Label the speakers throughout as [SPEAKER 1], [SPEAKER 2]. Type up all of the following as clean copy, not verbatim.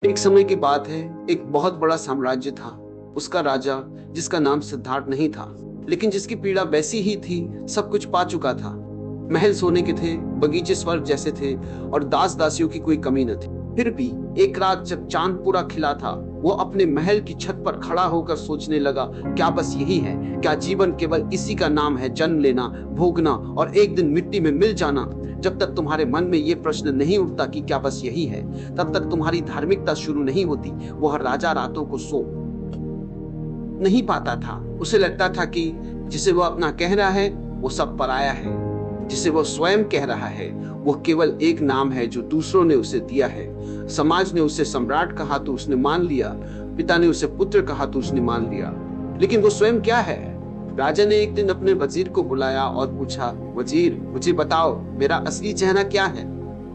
[SPEAKER 1] एक समय की बात है, एक बहुत बड़ा साम्राज्य था। उसका राजा, जिसका नाम सिद्धार्थ नहीं था, लेकिन जिसकी पीड़ा वैसी ही थी, सब कुछ पा चुका था। महल सोने के थे, बगीचे स्वर्ग जैसे थे और दास दासियों की कोई कमी न थी। फिर भी एक रात जब चांद पूरा खिला था, वो अपने महल की छत पर खड़ा होकर सोचने लगा, क्या बस यही है? क्या जीवन केवल इसी का नाम है? जन्म लेना, भोगना और एक दिन मिट्टी में मिल जाना। जब तक तुम्हारे मन में ये प्रश्न नहीं उठता कि क्या बस यही है, तब तक तुम्हारी धार्मिकता शुरू नहीं होती। वो हर राजा रातों को सो नहीं पाता था। उसे लगता था कि जिसे वो अपना कह रहा है, वो सब पराया है। जिसे वो स्वयं कह रहा है, वो केवल एक नाम है जो दूसरों ने उसे दिया है। समाज ने उसे सम्राट कहा तो उसने मान लिया, पिता ने उसे पुत्र कहा तो उसने मान लिया, लेकिन वो स्वयं क्या है? राजा ने एक दिन अपने वजीर को बुलाया और पूछा, वजीर, मुझे बताओ, मेरा असली चेहरा क्या है?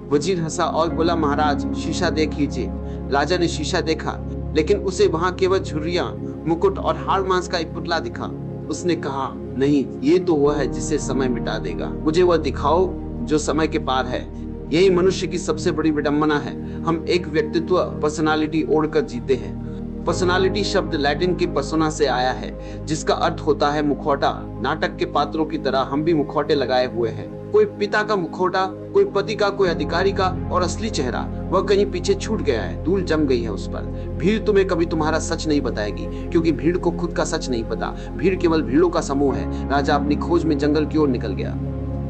[SPEAKER 1] वजीर हंसा और बोला, महाराज, शीशा देख लीजिए। राजा ने शीशा देखा, लेकिन उसे वहां केवल झुर्रियां, मुकुट और हाड़ मांस का एक पुतला दिखा। उसने कहा, नहीं, ये तो वह है जिसे समय मिटा देगा। मुझे वह दिखाओ जो समय के पार है। यही मनुष्य की सबसे बड़ी विडंबना है। हम एक व्यक्तित्व, पर्सनालिटी ओढ़कर जीते हैं। पर्सनालिटी शब्द लैटिन के पर्सोना से आया है, जिसका अर्थ होता है मुखौटा। नाटक के पात्रों की तरह हम भी मुखौटे लगाए हुए हैं। कोई पिता का मुखौटा, कोई पति का, कोई अधिकारी का, और असली चेहरा वह कहीं पीछे छूट गया है, धूल जम गई है उस पर। भीड़ तुम्हें कभी तुम्हारा सच नहीं बताएगी, क्योंकि भीड़ को खुद का सच नहीं पता। भीड़ केवल भीड़ों का समूह है। राजा अपनी खोज में जंगल की ओर निकल गया।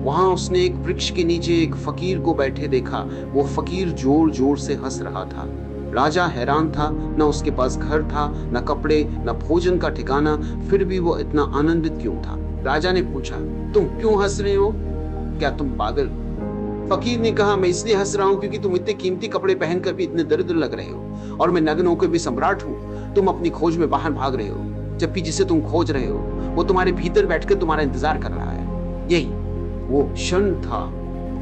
[SPEAKER 1] वहां उसने एक वृक्ष के नीचे एक फकीर को बैठे देखा। वो फकीर जोर जोर से हंस रहा था। राजा हैरान था, न उसके पास घर था, न कपड़े, न भोजन का ठिकाना, फिर भी वो इतना आनंदित क्यों था? राजा ने पूछा, तुम क्यों हंस रहे हो? क्या तुम पागल? फकीर ने कहा, मैं इसलिए हंस रहा हूँ क्योंकि तुम इतने कीमती कपड़े पहनकर भी इतने दरिद्र लग रहे हो, और मैं नग्न होकर भी सम्राट हूँ। तुम अपनी खोज में बाहर भाग रहे हो, जबकि जिसे तुम खोज रहे हो वो तुम्हारे भीतर बैठकर तुम्हारा इंतजार कर रहा है। यही वो क्षण था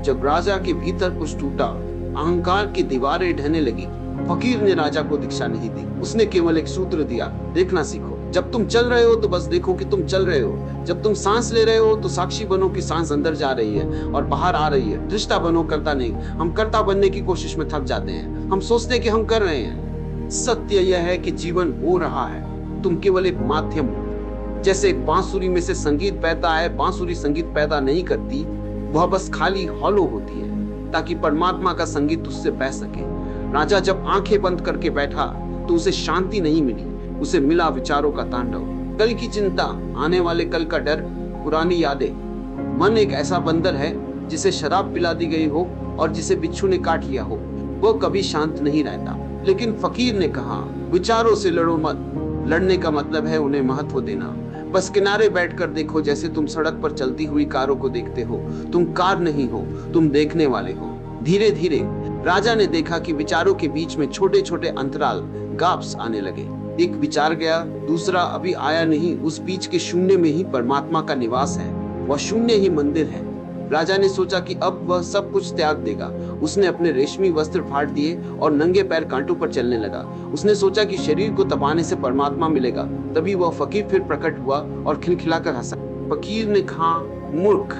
[SPEAKER 1] जब राजा के भीतर कुछ टूटा। अहंकार की दीवारें ढहने लगी। फकीर ने राजा को दीक्षा नहीं दी। उसने केवल एक सूत्र दिया, देखना सीखो। जब तुम चल रहे हो तो बस देखो कि तुम चल रहे हो। जब तुम सांस ले रहे हो तो साक्षी बनो कि सांस अंदर जा रही है और बाहर आ रही है। दृष्टा बनो, करता नहीं। हम कर्ता बनने की कोशिश में थक जाते हैं। हम सोचते हैं कि हम कर रहे हैं। सत्य यह है कि जीवन हो रहा है, तुम केवल एक माध्यम हो। जैसे एक बांसुरी में से संगीत बहता है, बांसुरी संगीत पैदा नहीं करती, वह बस खाली हॉलो होती है ताकि परमात्मा का संगीत उससे बह सके। राजा जब आंखें बंद करके बैठा तो उसे शांति नहीं मिली, उसे मिला विचारों का तांडव। कल की चिंता, आने वाले कल का डर, पुरानी यादें। मन एक ऐसा बंदर है जिसे शराब पिला दी गई हो और जिसे बिच्छू ने काट लिया हो, वो कभी शांत नहीं रहता। लेकिन फकीर ने कहा, विचारों से लड़ो मत। लड़ने का मतलब है उन्हें महत्व देना। बस किनारे बैठकर देखो, जैसे तुम सड़क पर चलती हुई कारों को देखते हो। तुम कार नहीं हो, तुम देखने वाले हो। धीरे धीरे राजा ने देखा कि विचारों के बीच में छोटे छोटे अंतराल, गैप्स आने लगे। एक विचार गया, दूसरा अभी आया नहीं। उस बीच के शून्य में ही परमात्मा का निवास है। वह शून्य ही मंदिर है। राजा ने सोचा कि अब वह सब कुछ त्याग देगा। उसने अपने रेशमी वस्त्र फाड़ दिए और नंगे पैर कांटों पर चलने लगा। उसने सोचा कि शरीर को तपाने से परमात्मा मिलेगा। तभी वह फकीर फिर प्रकट हुआ और खिलखिलाकर हंसा। फकीर ने कहा, मूर्ख,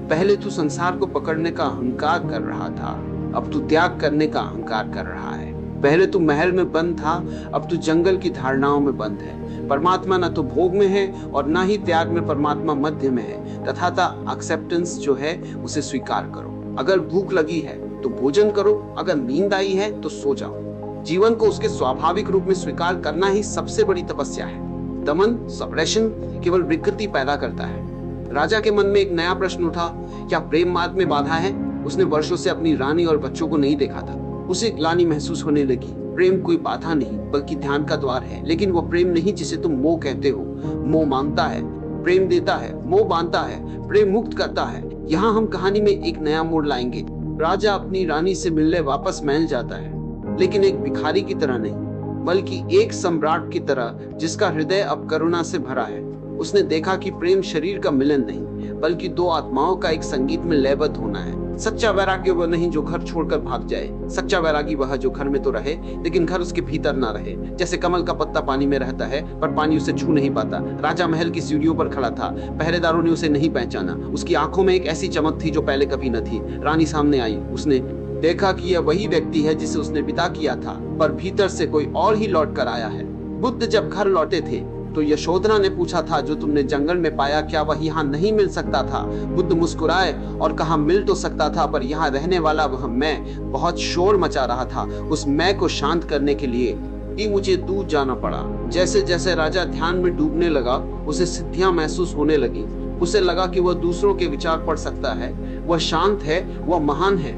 [SPEAKER 1] पहले तू संसार को पकड़ने का अहंकार कर रहा था, अब तू त्याग करने का अहंकार कर रहा है। पहले तू महल में बंद था, अब तू जंगल की धारणाओं में बंद है। परमात्मा न तो भोग में है और न ही त्याग में। परमात्मा मध्य में है। तथाता एक्सेप्टेंस जो है उसे स्वीकार करो। अगर भूख लगी है तो भोजन करो, अगर नींद आई है तो सो जाओ। जीवन को उसके स्वाभाविक रूप में स्वीकार करना ही सबसे बड़ी तपस्या है। दमन, सप्रेशन केवल विकृति पैदा करता है। राजा के मन में एक नया प्रश्न उठा, क्या प्रेम मार्ग में बाधा है? उसने वर्षों से अपनी रानी और बच्चों को नहीं देखा था। उसे ग्लानि महसूस होने लगी। प्रेम कोई बाधा नहीं, बल्कि ध्यान का द्वार है। लेकिन वो प्रेम नहीं जिसे तुम मोह कहते हो। मोह मांगता है, प्रेम देता है। मोह बांधता है, प्रेम मुक्त करता है। यहाँ हम कहानी में एक नया मोड़ लाएंगे। राजा अपनी रानी से मिलने वापस महल जाता है, लेकिन एक भिखारी की तरह नहीं, बल्कि एक सम्राट की तरह जिसका हृदय अब करुणा से भरा है। उसने देखा कि प्रेम शरीर का मिलन नहीं, बल्कि दो आत्माओं का एक संगीत में लयबद्ध होना है। सच्चा वैराग्य वह नहीं जो घर छोड़कर भाग जाए। सच्चा वैरागी वह जो घर में तो रहे, लेकिन घर उसके भीतर ना रहे। जैसे कमल का पत्ता पानी में रहता है, पर पानी उसे छू नहीं पाता। राजा महल की सीढ़ियों पर खड़ा था। पहरेदारों ने उसे नहीं पहचाना। उसकी आंखों में एक ऐसी चमक थी जो पहले कभी न थी। रानी सामने आई। उसने देखा कि यह वही व्यक्ति है जिसे उसने विदा किया था, पर भीतर से कोई और ही लौट कर आया है। बुद्ध जब घर लौटे थे तो यशोधरा ने पूछा था, जो तुमने जंगल में पाया क्या वह यहाँ नहीं मिल सकता था? बुद्ध मुस्कुराए और कहा, मिल तो सकता था, पर यहाँ रहने वाला वह मैं बहुत शोर मचा रहा था। उस मैं को शांत करने के लिए ही मुझे दूर जाना पड़ा। जैसे जैसे राजा ध्यान में डूबने लगा, उसे सिद्धियां महसूस होने लगी। उसे लगा कि वह दूसरों के विचार पढ़ सकता है, वह शांत है, वह महान है।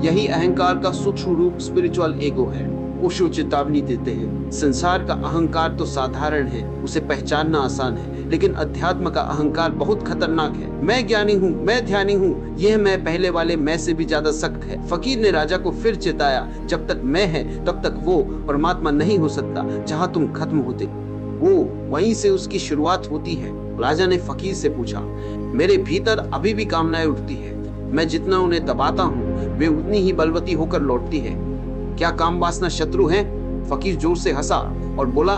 [SPEAKER 1] यही अहंकार का सूक्ष्म रूप स्पिरिचुअल ईगो है। ओशो चेतावनी देते हैं, संसार का अहंकार तो साधारण है, उसे पहचानना आसान है, लेकिन अध्यात्म का अहंकार बहुत खतरनाक है। मैं ज्ञानी हूँ, मैं ध्यानी हूँ, यह मैं पहले वाले मैं से भी ज्यादा सख्त है। फकीर ने राजा को फिर चेताया, जब तक मैं है तब तक वो परमात्मा नहीं हो सकता। जहाँ तुम खत्म होते वो वहीं से उसकी शुरुआत होती है। राजा ने फकीर से पूछा, मेरे भीतर अभी भी कामनाएं उठती है, मैं जितना उन्हें दबाता हूँ वे उतनी ही बलवती होकर लौटती है। क्या काम वासना शत्रु है? फकीर जोर से हंसा और बोला,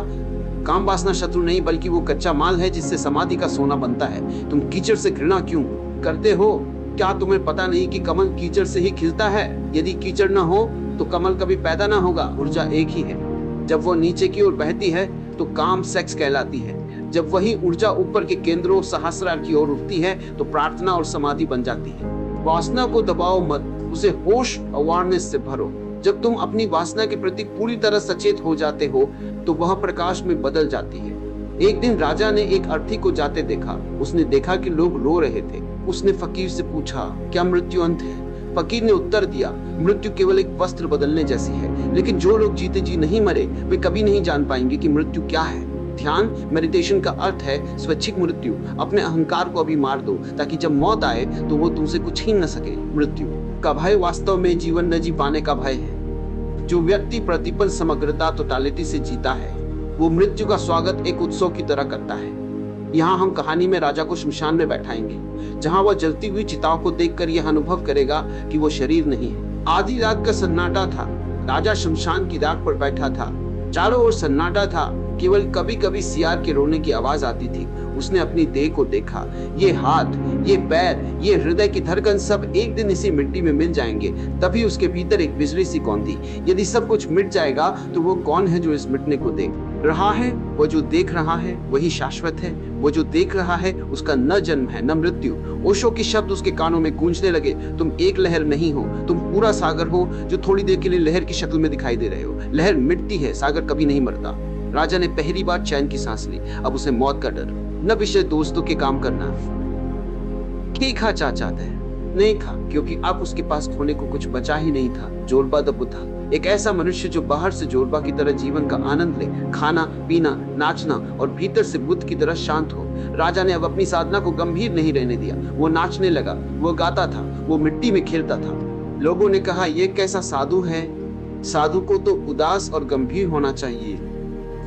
[SPEAKER 1] काम वासना शत्रु नहीं, बल्कि वो कच्चा माल है जिससे समाधि का सोना बनता है। तुम कीचड़ से घृणा क्यों करते हो? क्या तुम्हें पता नहीं कि कमल कीचड़ से ही खिलता है? यदि कीचड़ न हो तो कमल कभी पैदा न होगा। ऊर्जा एक ही है। जब वो नीचे की ओर बहती है तो काम सेक्स कहलाती है। जब वही ऊर्जा ऊपर के केंद्रों सहस्रार की ओर उठती है तो प्रार्थना और समाधि बन जाती है। वासना को दबाओ मत, उसे होश अवेयरनेस से भरो। जब तुम अपनी वासना के प्रति पूरी तरह सचेत हो जाते हो तो वह प्रकाश में बदल जाती है। एक दिन राजा ने एक अर्थी को जाते देखा। उसने देखा कि लोग रो रहे थे। उसने फकीर से पूछा, क्या मृत्यु अंत है? फकीर ने उत्तर दिया, मृत्यु केवल एक वस्त्र बदलने जैसी है, लेकिन जो लोग जीते जी नहीं मरे वे कभी नहीं जान पाएंगे कि मृत्यु क्या है। ध्यान मेडिटेशन का अर्थ है स्वैच्छिक मृत्यु। अपने अहंकार को अभी मार दो ताकि जब मौत आए तो वो तुमसे कुछ छीन न सके। मृत्यु का भय वास्तव में जीवन न जी पाने का भय है। जो व्यक्ति प्रतिपल समग्रता टोटलिटी से जीता है वो मृत्यु का स्वागत एक उत्सव की तरह करता है। यहाँ हम कहानी में राजा को शमशान में बैठाएंगे, जहाँ वह जलती हुई चिताओं को देखकर यह अनुभव करेगा कि वो शरीर नहीं है। आधी रात का सन्नाटा था। राजा शमशान की राख पर बैठा था। चारों ओर सन्नाटा था, केवल कभी कभी सियार के रोने की आवाज आती थी। उसने अपनी देह को देखा। ये हाथ, ये पैर, ये हृदय की धड़कन सब एक दिन इसी मिट्टी में मिल जाएंगे। तभी उसके भीतर एक बिजली सी कौंधी। यदि सब कुछ मिट जाएगा तो वो कौन है जो इस मिटने को देख रहा है? वो जो देख रहा है वही शाश्वत है। वो जो देख रहा है उसका न जन्म है न मृत्यु। ओशो के शब्द उसके कानों में गूंजने लगे। तुम एक लहर नहीं हो, तुम पूरा सागर हो जो थोड़ी देर के लिए लहर की शक्ल में दिखाई दे रहे हो। लहर मिटती है, सागर कभी नहीं मरता। राजा ने पहली बार चैन की सांस ली। अब उसे मौत का डर न विषय दोस्तों के काम करना। ठीक है चाचा थे नहीं था, क्योंकि अब उसके पास खोने को कुछ बचा ही नहीं था। जोरबा द बुद्धा, एक ऐसा मनुष्य जो बाहर से जोरबा की तरह जीवन का आनंद ले, खाना पीना नाचना, और भीतर से बुद्ध की तरह शांत हो। राजा ने अब अपनी साधना को गंभीर नहीं रहने दिया। वो नाचने लगा, वो गाता था, वो मिट्टी में खेलता था। लोगों ने कहा, ये कैसा साधु है? साधु को तो उदास और गंभीर होना चाहिए।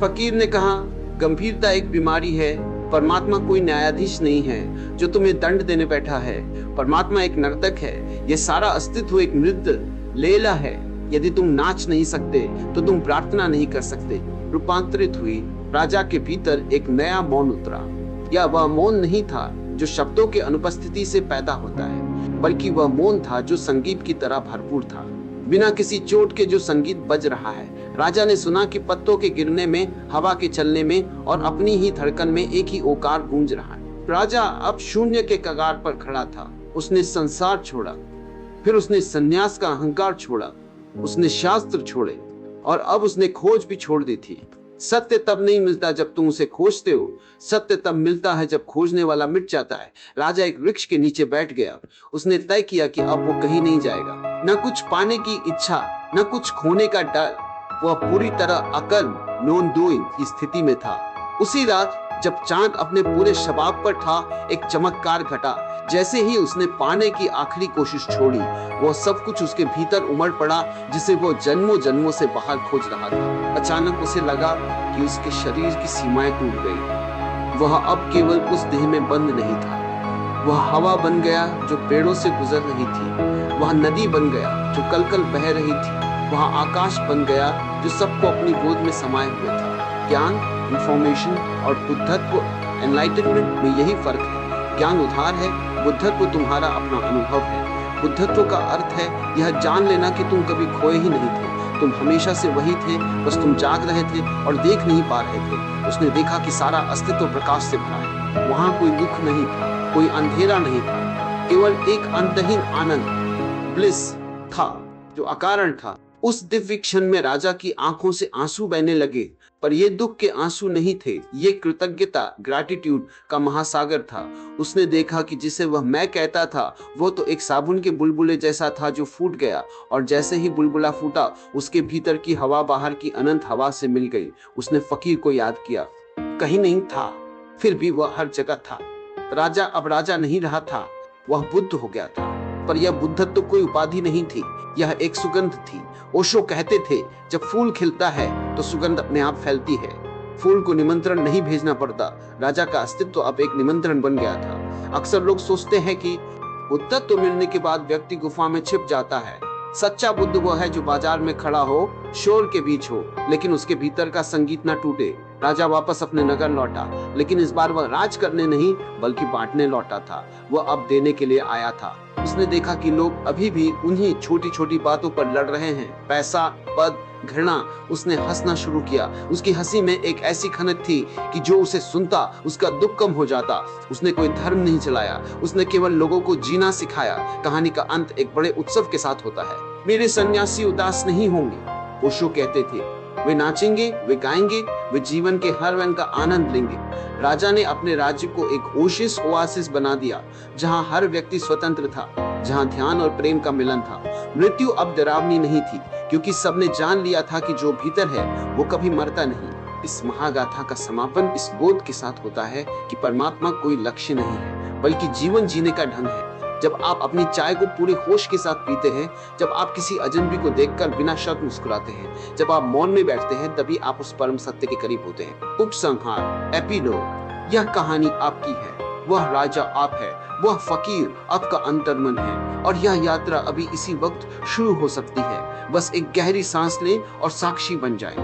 [SPEAKER 1] फकीर ने कहा, गंभीरता एक बीमारी है। परमात्मा कोई न्यायाधीश नहीं है जो तुम्हें दंड देने बैठा है। परमात्मा एक नर्तक है। ये सारा अस्तित्व एक नृत्य लीला है। यदि तुम नाच नहीं सकते तो तुम प्रार्थना नहीं कर सकते। रूपांतरित हुई। राजा के भीतर एक नया मौन उतरा। यह वह मौन नहीं था जो शब्दों के अनुपस्थिति से पैदा होता है, बल्कि वह मौन था जो संगीत की तरह भरपूर था। बिना किसी चोट के जो संगीत बज रहा है। राजा ने सुना कि पत्तों के गिरने में, हवा के चलने में और अपनी ही धड़कन में एक ही ओकार गूंज रहा है। राजा अब शून्य के कगार पर खड़ा था। उसने संसार छोड़ा, फिर उसने सन्यास का अहंकार छोड़ा, उसने शास्त्र छोड़े और अब उसने खोज भी छोड़ दी थी। सत्य तब नहीं मिलता जब तुम उसे खोजते हो, सत्य तब मिलता है जब खोजने वाला मिट जाता है। राजा एक वृक्ष के नीचे बैठ गया। उसने तय किया कि अब वो कहीं नहीं जाएगा। न कुछ पाने की इच्छा, न कुछ खोने का डर। वह पूरी तरह अकर्म नॉन डूइंग की स्थिति में था। उसी रात जब चांद अपने पूरे शबाब पर था, एक चमत्कार घटा। जैसे ही उसने पाने की आखिरी कोशिश छोड़ी, वो सब कुछ उसके भीतर उमड़ पड़ा जिसे वो जन्मों जन्मों से बाहर खोज रहा था। अचानक उसे लगा कि उसके शरीर की सीमाएं टूट गई। वह अब केवल उस देह में बंद नहीं था। वह हवा बन गया जो पेड़ों से गुजर रही थी। वह नदी बन गया जो कल कल बह रही थी। वह आकाश बन गया जो सबको अपनी गोद में समाये हुए था। ज्ञान, इंफॉर्मेशन और बुद्धत्व, एनलाइटनमेंट में यही फर्क है। ज्ञान उधार है, बुद्धत्व तुम्हारा अपना अनुभव है। बुद्धत्व का अर्थ है यह जान लेना कि तुम कभी खोए ही नहीं थे, तुम हमेशा से वही थे, बस तुम जाग रहे थे और देख नहीं पा रहे थे। उसने देखा कि सारा अस्तित्व प्रकाश से भरा है, वहां कोई दुख नहीं था, कोई अंधेरा नहीं था, केवल एक अंतहीन आनंद, ब्लिस था जो अकारण था। उस दिव्य क्षण में राजा की आंखों से आंसू बहने लगे, पर ये दुख के आंसू नहीं थे, ये कृतज्ञता, ग्रैटिट्यूड का महासागर था। उसने देखा कि जिसे वह मैं कहता था वो तो एक साबुन के बुलबुले जैसा था जो फूट गया, और जैसे ही बुलबुला फूटा उसके भीतर की हवा बाहर की अनंत हवा से मिल गई। उसने फकीर को याद किया, कहीं नहीं था, फिर भी वह हर जगह था। राजा अब राजा नहीं रहा था, वह बुद्ध हो गया था। पर यह बुद्धत्व कोई उपाधि नहीं थी, यह एक सुगंध थी। ओशो कहते थे, जब फूल खिलता है तो सुगंध अपने आप फैलती है, फूल को निमंत्रण नहीं भेजना पड़ता। राजा का अस्तित्व अब एक निमंत्रण बन गया था। अक्सर लोग सोचते हैं कि बुद्धत्व मिलने के बाद व्यक्ति गुफा में छिप जाता है। सच्चा बुद्ध वो है जो बाजार में खड़ा हो, शोर के बीच हो, लेकिन उसके भीतर का संगीत ना टूटे। राजा वापस अपने नगर लौटा, लेकिन इस बार वह राज करने नहीं बल्कि बांटने लौटा था। वह अब देने के लिए आया था। उसने देखा कि लोग अभी भी उन्हीं छोटी छोटी बातों पर लड़ रहे हैं, पैसा, पद, घृणा। उसने हंसना शुरू किया। उसकी हंसी में एक ऐसी खनक थी कि जो उसे सुनता उसका दुख कम हो जाता। उसने कोई धर्म नहीं चलाया, उसने केवल लोगों को जीना सिखाया। कहानी का अंत एक बड़े उत्सव के साथ होता है। मेरे सन्यासी उदास नहीं होंगे, ओशो कहते थे। वे नाचेंगे, वे गाएंगे, वे जीवन के हर रंग का आनंद लेंगे। राजा ने अपने राज्य को एक ओशिस ओआसिस बना दिया, जहां हर व्यक्ति स्वतंत्र था, जहां ध्यान और प्रेम का मिलन था। मृत्यु अब डरावनी नहीं थी, क्योंकि सबने जान लिया था कि जो भीतर है वो कभी मरता नहीं। इस महागाथा का समापन इस बोध के साथ होता है कि परमात्मा कोई लक्ष्य नहीं है, बल्कि जीवन जीने का ढंग है। जब आप अपनी चाय को पूरे होश के साथ पीते हैं, जब आप किसी अजनबी को देखकर बिना शर्त मुस्कुराते हैं, जब आप मौन में बैठते हैं, तभी आप उस परम सत्य के करीब होते हैं। उपसंहार, एपिलोग। यह कहानी आपकी है, वह राजा आप है, वह फकीर आपका अंतर्मन है, और यह यात्रा अभी इसी वक्त शुरू हो सकती है। बस एक गहरी सांस लें और साक्षी बन जाएं।